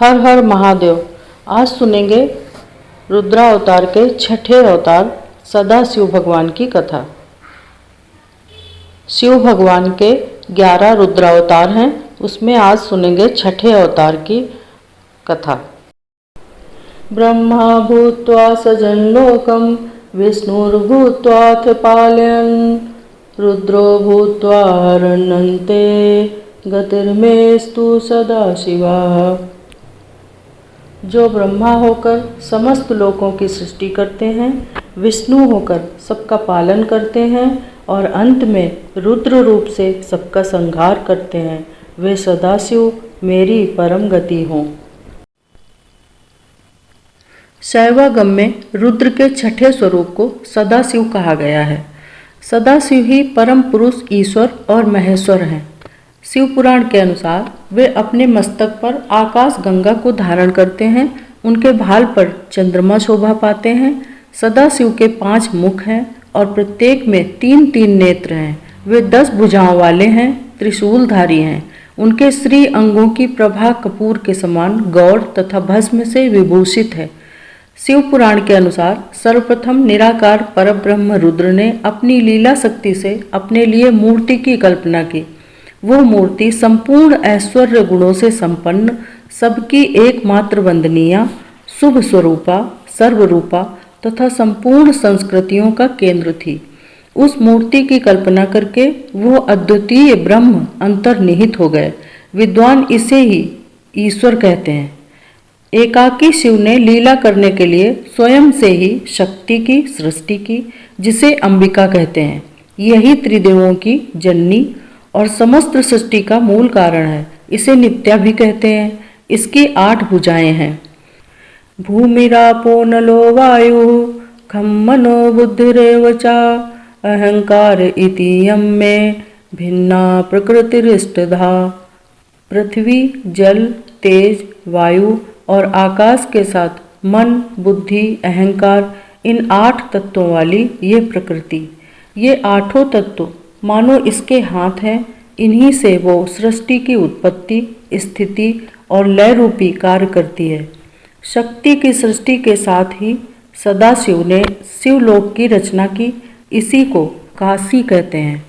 हर हर महादेव। आज सुनेंगे रुद्रावतार के छठे अवतार सदाशिव भगवान की कथा। शिव भगवान के 11 रुद्रावतार हैं, उसमें आज सुनेंगे छठे अवतार की कथा। ब्रह्मा भूत्वा सजन लोकम विष्णुर्भूत्वाथ पालयन् रुद्रो भूत्वा हरन्ते गतिर्मेस्तु सदाशिवा। जो ब्रह्मा होकर समस्त लोकों की सृष्टि करते हैं, विष्णु होकर सबका पालन करते हैं और अंत में रुद्र रूप से सबका संहार करते हैं, वे सदाशिव मेरी परम गति हों। शैवागम में रुद्र के छठे स्वरूप को सदाशिव कहा गया है। सदाशिव ही परम पुरुष ईश्वर और महेश्वर हैं। शिव पुराण के अनुसार वे अपने मस्तक पर आकाश गंगा को धारण करते हैं, उनके भाल पर चंद्रमा शोभा पाते हैं। सदाशिव के 5 मुख हैं और प्रत्येक में 3-3 नेत्र हैं। वे 10 भुजाओं वाले हैं, त्रिशूलधारी हैं। उनके श्री अंगों की प्रभा कपूर के समान गौर तथा भस्म से विभूषित है। शिव पुराण के अनुसार सर्वप्रथम निराकार परब्रह्म रुद्र ने अपनी लीला शक्ति से अपने लिए मूर्ति की कल्पना की। वह मूर्ति संपूर्ण ऐश्वर्य गुणों से संपन्न, सबकी एकमात्र वंदनीय, शुभ स्वरूपा, सर्वरूपा तथा संपूर्ण संस्कृतियों का केंद्र थी। उस मूर्ति की कल्पना करके वो अद्वितीय ब्रह्म अंतर्निहित हो गए। विद्वान इसे ही ईश्वर कहते हैं। एकाकी शिव ने लीला करने के लिए स्वयं से ही शक्ति की सृष्टि की, जिसे अंबिका कहते हैं। यही त्रिदेवों की जननी और समस्त सृष्टि का मूल कारण है। इसे नित्या भी कहते हैं। इसकी 8 भुजाएं हैं। भूमिरापो नलो वायु खम मनो बुद्धिरेव च अहंकार इति यम में भिन्ना प्रकृतिरिष्टधा। पृथ्वी, जल, तेज, वायु और आकाश के साथ मन, बुद्धि, अहंकार, इन 8 तत्वों वाली ये प्रकृति, ये 8 तत्व मानो इसके हाथ हैं। इन्हीं से वो सृष्टि की उत्पत्ति, स्थिति और लय रूपी कार्य करती है। शक्ति की सृष्टि के साथ ही सदाशिव ने शिवलोक की रचना की। इसी को काशी कहते हैं।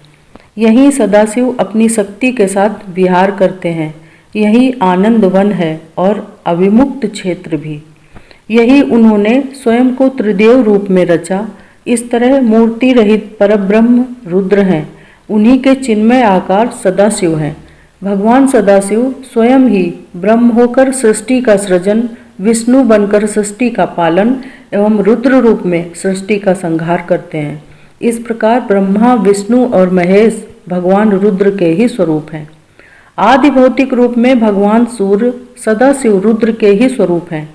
यहीं सदाशिव अपनी शक्ति के साथ विहार करते हैं। यही आनंद वन है और अविमुक्त क्षेत्र भी। यही उन्होंने स्वयं को त्रिदेव रूप में रचा। इस तरह मूर्ति रहित परब्रह्म रुद्र हैं। उन्हीं के चिन्मय आकार सदाशिव हैं। भगवान सदाशिव स्वयं ही ब्रह्म होकर सृष्टि का सृजन, विष्णु बनकर सृष्टि का पालन एवं रुद्र रूप में सृष्टि का संहार करते हैं। इस प्रकार ब्रह्मा, विष्णु और महेश भगवान रुद्र के ही स्वरूप हैं। आदि भौतिक रूप में भगवान सूर्य सदाशिव रुद्र के ही स्वरूप हैं।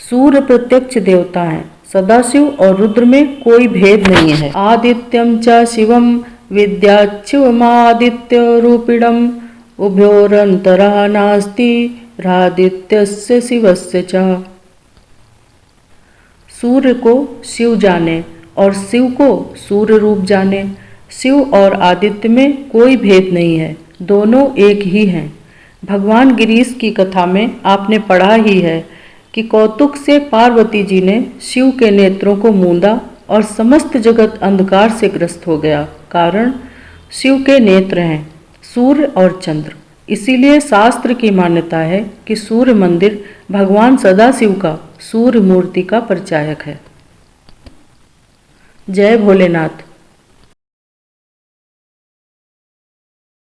सूर्य प्रत्यक्ष देवता हैं। सदाशिव और रुद्र में कोई भेद नहीं है। आदित्यम च शिवम विद्याच्युमादित्य रूपिणम उभयोरंतरः नास्ति रादित्यस्य शिवस्य च। सूर्य को शिव जाने और शिव को सूर्य रूप जाने। शिव और आदित्य में कोई भेद नहीं है, दोनों एक ही हैं। भगवान गिरीश की कथा में आपने पढ़ा ही है कि कौतुक से पार्वती जी ने शिव के नेत्रों को मूंदा और समस्त जगत अंधकार से ग्रस्त हो गया। कारण शिव के नेत्र हैं सूर्य और चंद्र। इसीलिए शास्त्र की मान्यता है कि सूर्य मंदिर भगवान सदाशिव का सूर्य मूर्ति का परिचायक है। जय भोलेनाथ।